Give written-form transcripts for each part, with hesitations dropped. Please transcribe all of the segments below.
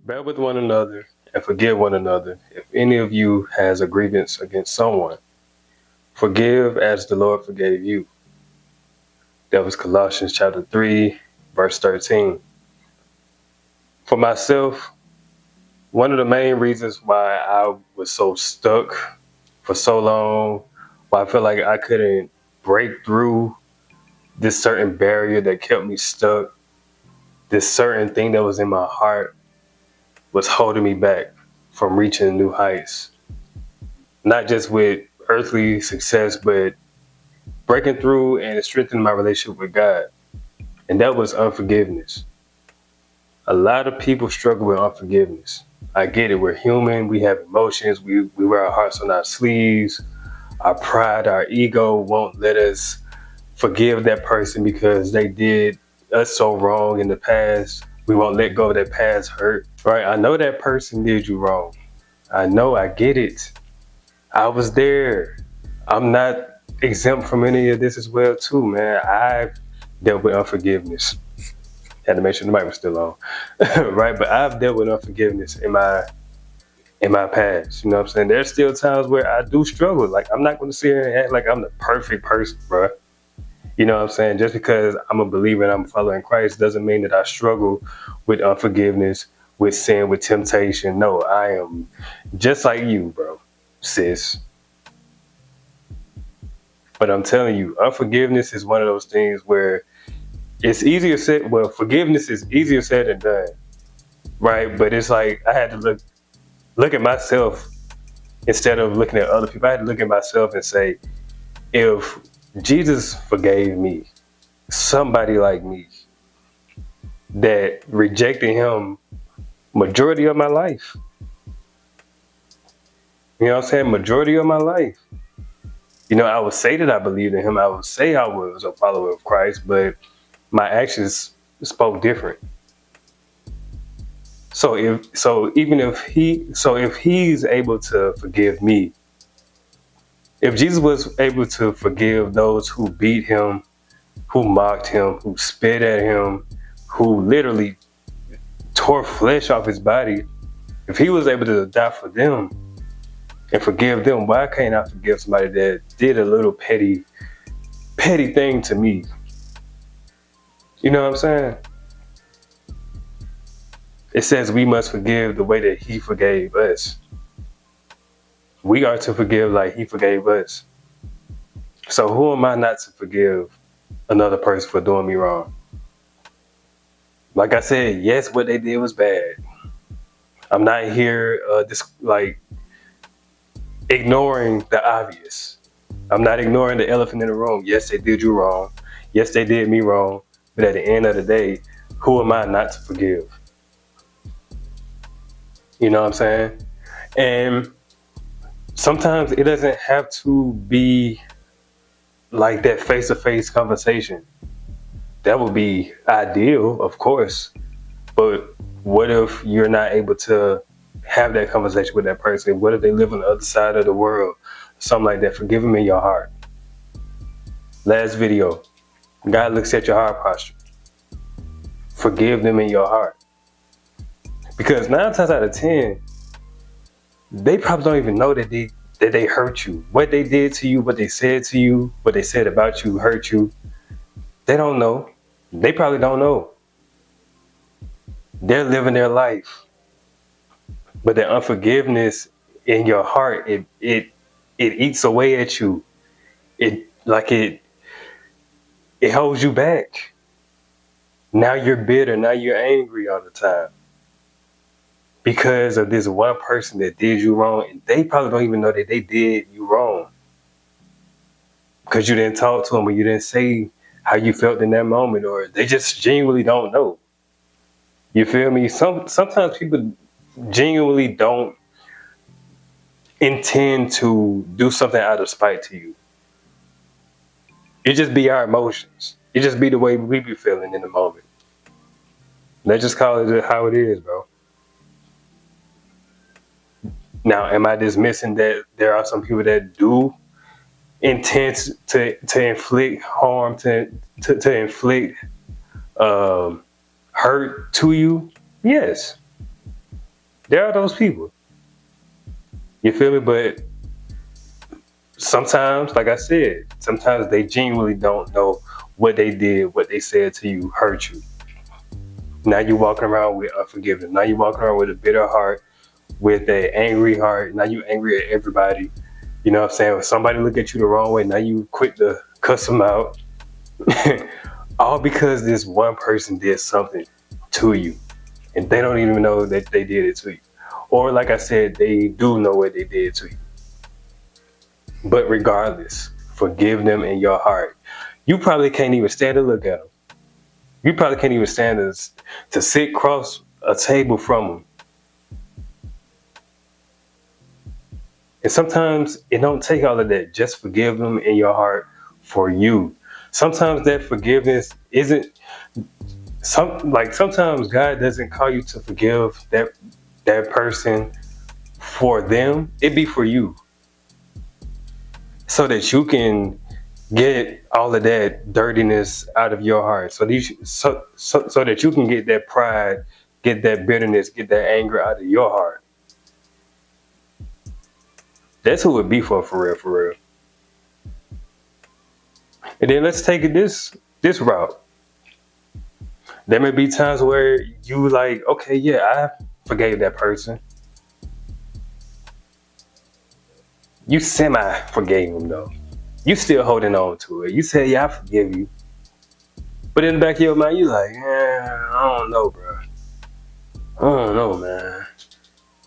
Bear with one another and forgive one another. If any of you has a grievance against someone, forgive as the Lord forgave you. That was Colossians chapter 3, verse 13. For myself, one of the main reasons why I was so stuck for so long, why I felt like I couldn't break through this certain barrier that kept me stuck, this certain thing that was in my heart was holding me back from reaching new heights. Not just with earthly success, but breaking through and strengthening my relationship with God. And that was unforgiveness. A lot of people struggle with unforgiveness. I get it. We're human. We have emotions. We wear our hearts on our sleeves. Our pride, our ego won't let us forgive that person because they did us so wrong in the past. We won't let go of that past hurt. Right? I know that person did you wrong. I know. I get it. I was there. I'm not exempt from any of this as well, too, man. I've dealt with unforgiveness. Had to make sure the mic was still on, right? But I've dealt with unforgiveness in my past. You know what I'm saying? There's still times where I do struggle. Like I'm not going to sit here and act like I'm the perfect person, bro. You know what I'm saying? Just because I'm a believer and I'm following Christ doesn't mean that I struggle with unforgiveness, with sin, with temptation. No, I am just like you, bro, sis. But I'm telling you, unforgiveness is one of those things where it's easier said. Well, forgiveness is easier said than done, right? But it's like I had to look at myself instead of looking at other people. I had to look at myself and say, if Jesus forgave me, somebody like me that rejected him majority of my life. You know what I'm saying? Majority of my life. You know, I would say that I believed in him. I would say I was a follower of Christ, but my actions spoke different. If he's able to forgive me, if Jesus was able to forgive those who beat him, who mocked him, who spit at him, who literally tore flesh off his body, if he was able to die for them and forgive them, why can't I forgive somebody that did a little petty thing to me? You know what I'm saying? It says we must forgive the way that he forgave us. We are to forgive like he forgave us. So who am I not to forgive another person for doing me wrong? Like I said, yes, what they did was bad. I'm not here ignoring the obvious. I'm not ignoring the elephant in the room. Yes, they did you wrong. Yes, they did me wrong. But at the end of the day, who am I not to forgive? You know what I'm saying? And sometimes it doesn't have to be like that face-to-face conversation. That would be ideal, of course. But what if you're not able to have that conversation with that person? What if they live on the other side of the world? Something like that. Forgive them in your heart. Last video. God looks at your heart posture. Forgive them in your heart. Because 9 times out of 10, they probably don't even know that they hurt you. What they did to you, what they said to you, what they said about you hurt you. They don't know. They probably don't know. They're living their life. But the unforgiveness in your heart, it eats away at you. It holds you back. Now you're bitter. Now you're angry all the time. Because of this one person that did you wrong, and they probably don't even know that they did you wrong. Because you didn't talk to them or you didn't say how you felt in that moment, or they just genuinely don't know. You feel me? Sometimes people genuinely don't intend to do something out of spite to you. It just be our emotions. It just be the way we be feeling in the moment. Let's just call it how it is, bro. Now, am I dismissing that there are some people that do intend to inflict harm, to inflict hurt to you? Yes. There are those people. You feel me? But sometimes, like I said, sometimes they genuinely don't know what they did, what they said to you hurt you. Now you walking around with unforgiveness. Now you walking around with a bitter heart, with an angry heart. Now you angry at everybody. You know what I'm saying? When somebody look at you the wrong way, now you quick to cuss them out. All because this one person did something to you. And they don't even know that they did it to you. Or like I said, they do know what they did to you. But regardless, forgive them in your heart. You probably can't even stand to look at them. You probably can't even stand to sit across a table from them. And sometimes it don't take all of that. Just forgive them in your heart for you. Sometimes that forgiveness isn't sometimes God doesn't call you to forgive that person for them. It be for you. So that you can get all of that dirtiness out of your heart. So that you can get that pride, get that bitterness, get that anger out of your heart. That's who it be for real, for real. And then let's take it this route. There may be times where you like, okay, yeah, I forgave that person. You semi forgave him though. You still holding on to it. You say, yeah, I forgive you. But in the back of your mind, you like, yeah, I don't know, bro. I don't know, man.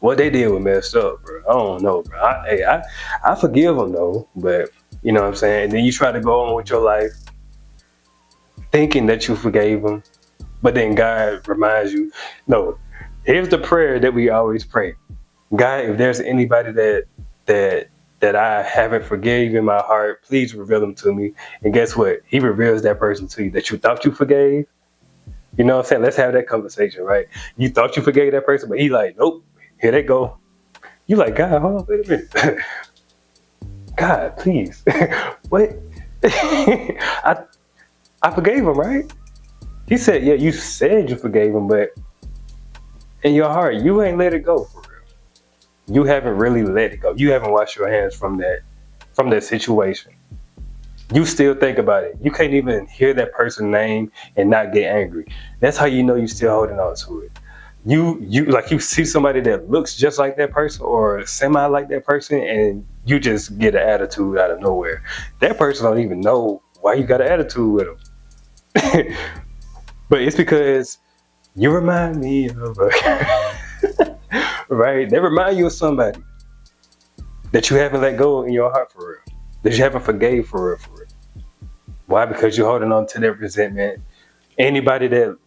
What they did was messed up, bro. I don't know, bro. I forgive them though, but you know what I'm saying? And then you try to go on with your life thinking that you forgave them, but then God reminds you, no, here's the prayer that we always pray. God, if there's anybody that I haven't forgave in my heart, please reveal them to me. And guess what? He reveals that person to you that you thought you forgave. You know what I'm saying? Let's have that conversation, right? You thought you forgave that person, but he like, nope, here they go. You like, God, hold on, wait a minute. God, please. What? I forgave him, right? He said, yeah, you said you forgave him, but in your heart, you ain't let it go for real. You haven't really let it go. You haven't washed your hands from that situation. You still think about it. You can't even hear that person's name and not get angry. That's how you know you're still holding on to it. You see somebody that looks just like that person or semi like that person, and you just get an attitude out of nowhere. That person don't even know why you got an attitude with them. But it's because you remind me of right? They remind you of somebody that you haven't let go in your heart for real. That you haven't forgave for real. Why? Because you're holding on to that resentment. Anybody that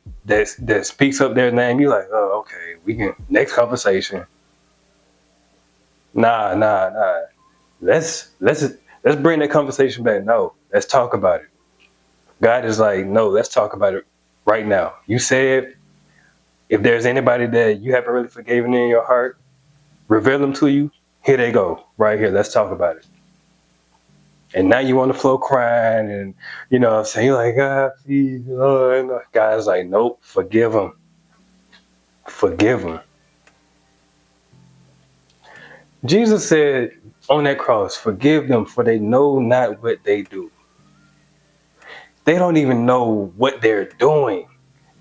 speaks up their name, you're like, oh, okay, we can next conversation. Nah. Let's bring that conversation back. No, let's talk about it. God is like, no, let's talk about it right now. You said if there's anybody that you haven't really forgiven in your heart, reveal them to you. Here they go, right here. Let's talk about it. And now you on the floor crying, and you know what I'm saying, you're like, God, please, Lord. God's like, nope, forgive them. Forgive them. Jesus said on that cross, forgive them, for they know not what they do. They don't even know what they're doing.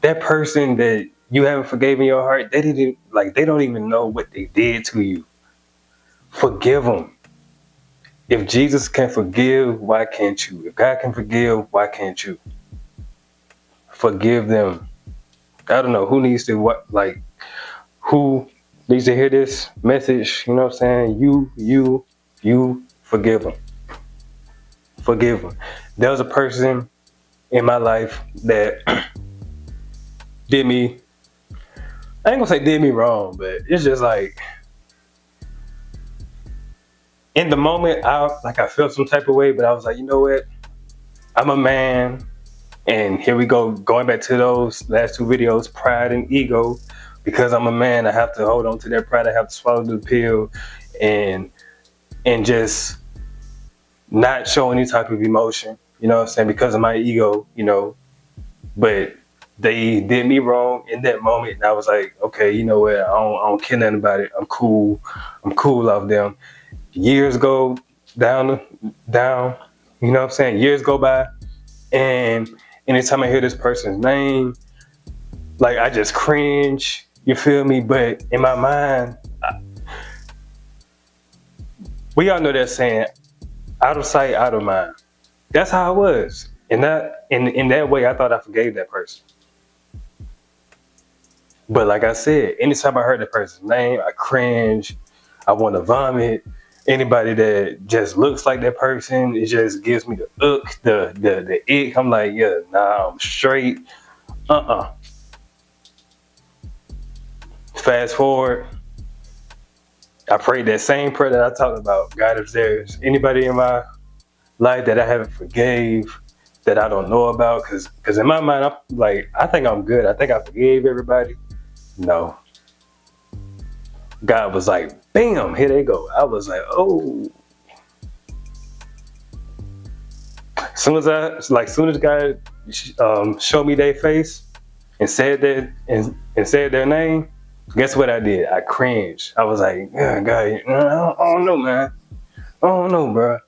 That person that you haven't forgiven your heart, they don't even know what they did to you. Forgive them. If Jesus can forgive, why can't you? If God can forgive, why can't you? Forgive them. I don't know who needs to who needs to hear this message. You know what I'm saying? You forgive them. Forgive them. There was a person in my life that did me, I ain't gonna say did me wrong, but it's just like, in the moment, I felt some type of way, but I was like, you know what? I'm a man, and here we go, going back to those last two videos, pride and ego. Because I'm a man, I have to hold on to that pride. I have to swallow the pill, and just not show any type of emotion. You know what I'm saying? Because of my ego, you know. But they did me wrong in that moment, and I was like, okay, you know what? I don't care nothing about it. I'm cool. I'm cool off them. Years go down. You know what I'm saying? Years go by, and anytime I hear this person's name, like I just cringe. You feel me? But in my mind, we all know that saying, "Out of sight, out of mind." That's how it was. And that in that way, I thought I forgave that person. But like I said, anytime I heard that person's name, I cringe. I want to vomit. Anybody that just looks like that person, it just gives me the the ick. I'm like, yeah, nah, I'm straight. Uh-uh. Fast forward, I prayed that same prayer that I talked about. God, if there's anybody in my life that I haven't forgave, that I don't know about, because in my mind, I'm like, I think I'm good. I think I forgave everybody. No. God was like, bam, here they go. I was like, oh. Soon as God showed me their face and said that and said their name, guess what I did? I cringed. I was like, yeah, God, I don't know, man. I don't know, bro.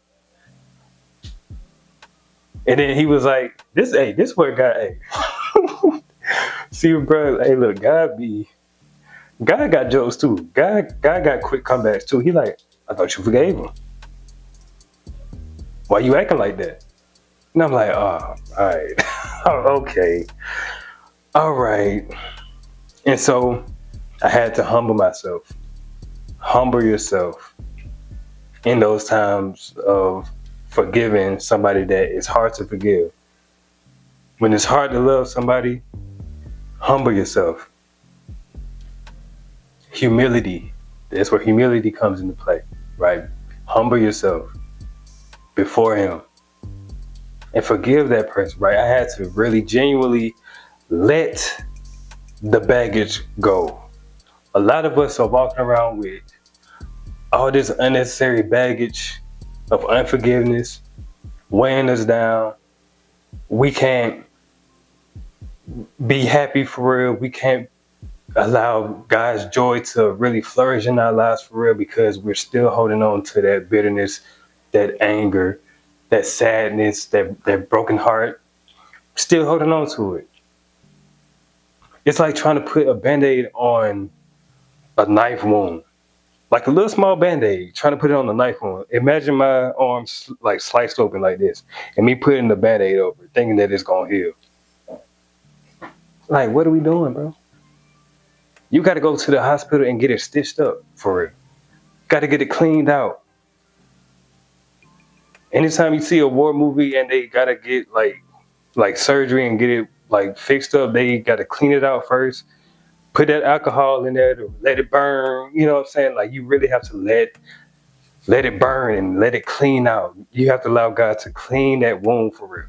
And then he was like, this where God, hey. See, bro, hey, look, God got jokes too. God got quick comebacks too. He like, I thought you forgave him. Why you acting like that? And I'm like, oh, all right. Okay. All right. And so I had to humble myself. Humble yourself in those times of forgiving somebody that is hard to forgive. When it's hard to love somebody, humble yourself. Humility. That's where humility comes into play, right? Humble yourself before him and forgive that person, right? I had to really genuinely let the baggage go. A lot of us are walking around with all this unnecessary baggage of unforgiveness weighing us down. We can't be happy for real. We can't allow God's joy to really flourish in our lives for real because we're still holding on to that bitterness, that anger, that sadness, that broken heart. Still holding on to it. It's like trying to put a Band-Aid on a knife wound. Like a little small Band-Aid, trying to put it on the knife wound. Imagine my arms like sliced open like this, and me putting the Band-Aid over, thinking that it's gonna heal. Like, what are we doing, bro? You gotta go to the hospital and get it stitched up for real. Gotta get it cleaned out. Anytime you see a war movie and they gotta get like surgery and get it like fixed up, they gotta clean it out first. Put that alcohol in there to let it burn. You know what I'm saying? Like you really have to let it burn and let it clean out. You have to allow God to clean that wound for real.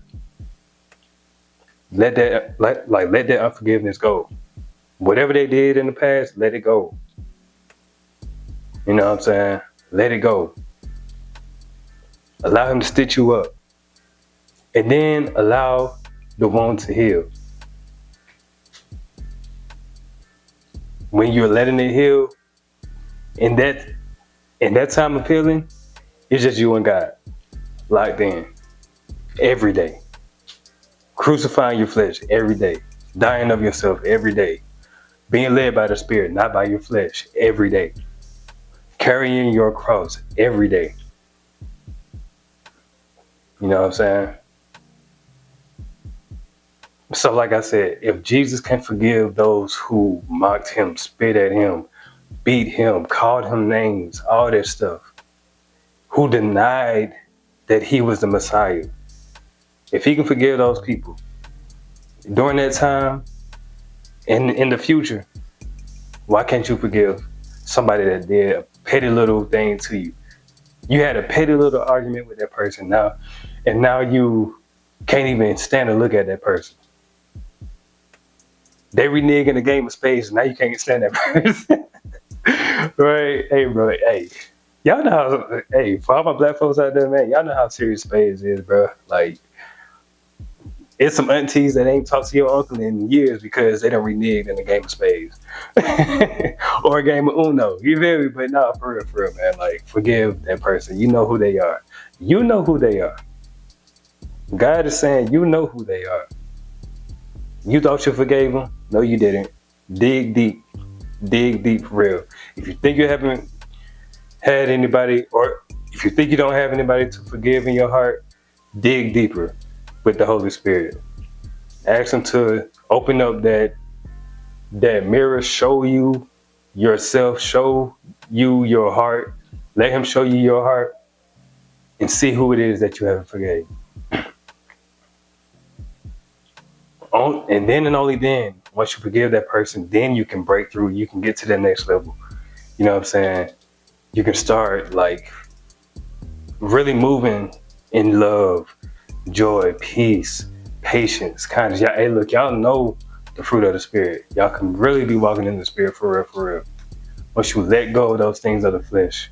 Let that unforgiveness go. Whatever they did in the past, let it go. You know what I'm saying? Let it go. Allow him to stitch you up. And then allow the wound to heal. When you're letting it heal, in that time of healing, it's just you and God. Locked in. Every day. Crucifying your flesh every day. Dying of yourself every day. Being led by the Spirit, not by your flesh, every day. Carrying your cross every day. You know what I'm saying? So like I said, if Jesus can forgive those who mocked him, spit at him, beat him, called him names, all that stuff, who denied that he was the Messiah, if he can forgive those people during that time and in the future, why can't you forgive somebody that did a petty little thing to you? You had a petty little argument with that person now, and now you can't even stand to look at that person. They renege in the game of space, and now you can't stand that person. Right? Hey, bro. Hey, y'all know how. Hey, for all my black folks out there, man, y'all know how serious space is, bro. Like, It's some aunties that ain't talked to your uncle in years because they done reneged in a game of spades or a game of Uno. You feel me? But no, for real, man. Like, forgive that person. You know who they are. You know who they are. God is saying, you know who they are. You thought you forgave them? No, you didn't. Dig deep. Dig deep for real. If you think you haven't had anybody, or if you think you don't have anybody to forgive in your heart, dig deeper with the Holy Spirit. Ask him to open up that mirror, show you yourself, show you your heart. Let him show you your heart and see who it is that you haven't forgave. And then and only then, once you forgive that person, then you can break through. You can get to the next level. You know what I'm saying? You can start like really moving in love, joy, peace, patience, kindness. Y'all, hey, look, y'all know the fruit of the Spirit. Y'all can really be walking in the Spirit for real, for real. Once you let go of those things of the flesh.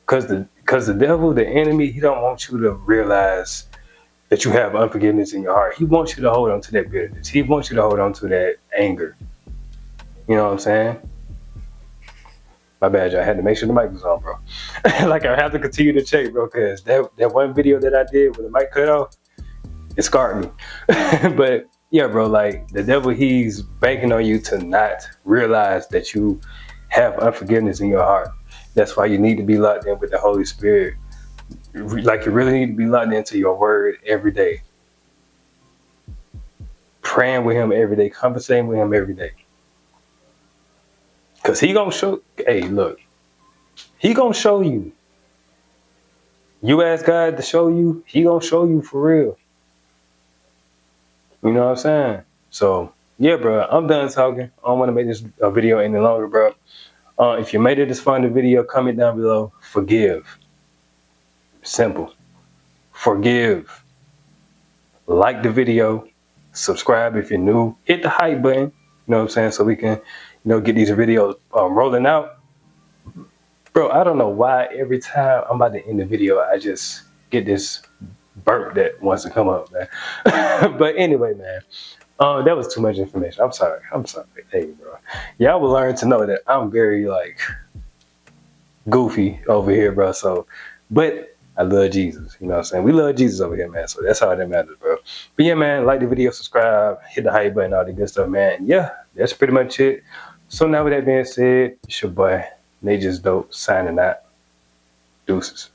Because the devil, the enemy, he don't want you to realize that you have unforgiveness in your heart. He wants you to hold on to that bitterness. He wants you to hold on to that anger. You know what I'm saying? My bad, y'all. I had to make sure the mic was on, bro. Like, I have to continue to check, bro, because that one video that I did with the mic cut off, it scarred me. But yeah, bro, like, the devil, he's banking on you to not realize that you have unforgiveness in your heart. That's why you need to be locked in with the Holy Spirit. Like, you really need to be locked into your word every day. Praying with him every day, conversating with him every day. Because he gonna show, hey, look, he gonna show you. You ask God to show you, he gonna show you for real. You know what I'm saying? So, yeah, bro, I'm done talking. I don't want to make this video any longer, bro. If you made it this far in the video, comment down below. Forgive. Simple. Forgive. Like the video. Subscribe if you're new. Hit the hype button. You know what I'm saying? So we can, get these videos rolling out. Bro, I don't know why every time I'm about to end the video, I just get this burp that wants to come up, man. But anyway, man, that was too much information. I'm sorry. Hey, bro. Y'all will learn to know that I'm very, like, goofy over here, bro. So, but I love Jesus. You know what I'm saying? We love Jesus over here, man. So that's all that matters, bro. But yeah, man, like the video, subscribe, hit the hype button, all the good stuff, man. And yeah, that's pretty much it. So now with that being said, it's your boy, Nature's Dope, signing out. Deuces.